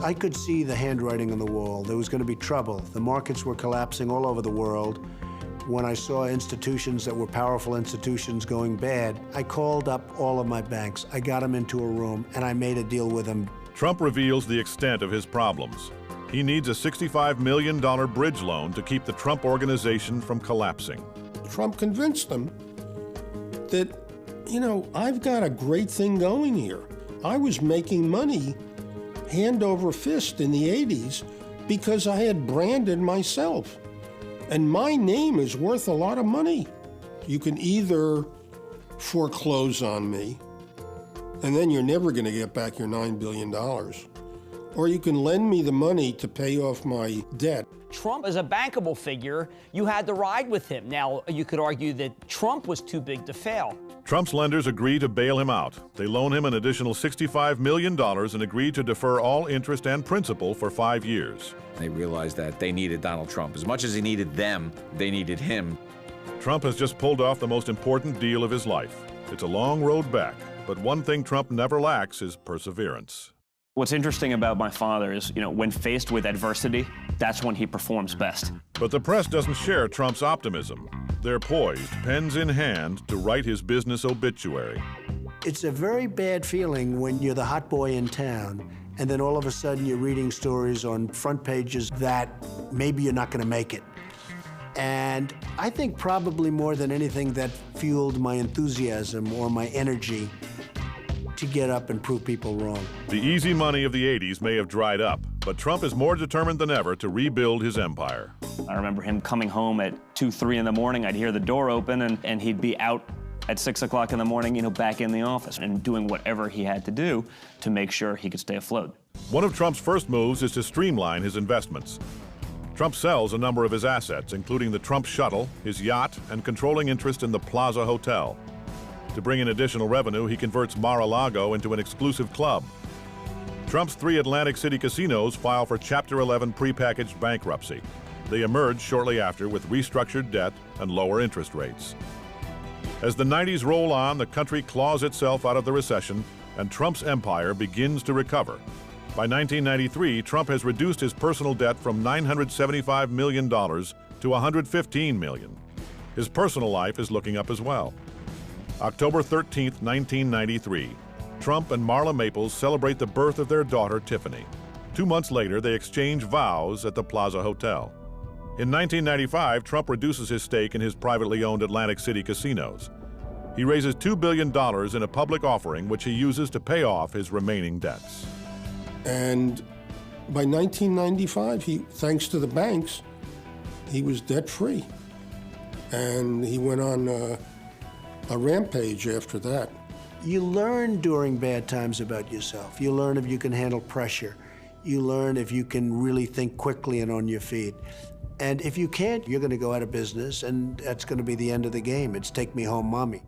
I could see the handwriting on the wall. There was going to be trouble. The markets were collapsing all over the world. When I saw institutions that were powerful institutions going bad, I called up all of my banks. I got them into a room, and I made a deal with them. Trump reveals the extent of his problems. He needs a $65 million bridge loan to keep the Trump organization from collapsing. Trump convinced them that, you know, I've got a great thing going here. I was making money hand over fist in the 80s because I had branded myself. And my name is worth a lot of money. You can either foreclose on me, and then you're never going to get back your $9 billion, or you can lend me the money to pay off my debt. Trump is a bankable figure. You had to ride with him. Now, you could argue that Trump was too big to fail. Trump's lenders agree to bail him out. They loan him an additional $65 million and agree to defer all interest and principal for 5 years. They realized that they needed Donald Trump. As much as he needed them, they needed him. Trump has just pulled off the most important deal of his life. It's a long road back, but one thing Trump never lacks is perseverance. What's interesting about my father is, when faced with adversity, that's when he performs best. But the press doesn't share Trump's optimism. They're poised, pens in hand, to write his business obituary. It's a very bad feeling when you're the hot boy in town, and then all of a sudden you're reading stories on front pages that maybe you're not going to make it. And I think probably more than anything that fueled my enthusiasm or my energy to get up and prove people wrong. The easy money of the 80s may have dried up, but Trump is more determined than ever to rebuild his empire. I remember him coming home at 2, 3 in the morning. I'd hear the door open, and he'd be out at 6 o'clock in the morning, back in the office and doing whatever he had to do to make sure he could stay afloat. One of Trump's first moves is to streamline his investments. Trump sells a number of his assets, including the Trump shuttle, his yacht, and controlling interest in the Plaza Hotel. To bring in additional revenue, he converts Mar-a-Lago into an exclusive club. Trump's 3 Atlantic City casinos file for Chapter 11 prepackaged bankruptcy. They emerge shortly after with restructured debt and lower interest rates. As the 90s roll on, the country claws itself out of the recession, and Trump's empire begins to recover. By 1993, Trump has reduced his personal debt from $975 million to $115 million. His personal life is looking up as well. October 13, 1993, Trump and Marla Maples celebrate the birth of their daughter, Tiffany. 2 months later, they exchange vows at the Plaza Hotel. In 1995, Trump reduces his stake in his privately owned Atlantic City casinos. He raises $2 billion in a public offering, which he uses to pay off his remaining debts. And by 1995, thanks to the banks, he was debt-free. And he went on a rampage after that. You learn during bad times about yourself. You learn if you can handle pressure. You learn if you can really think quickly and on your feet. And if you can't, you're going to go out of business, and that's going to be the end of the game. It's take me home, mommy.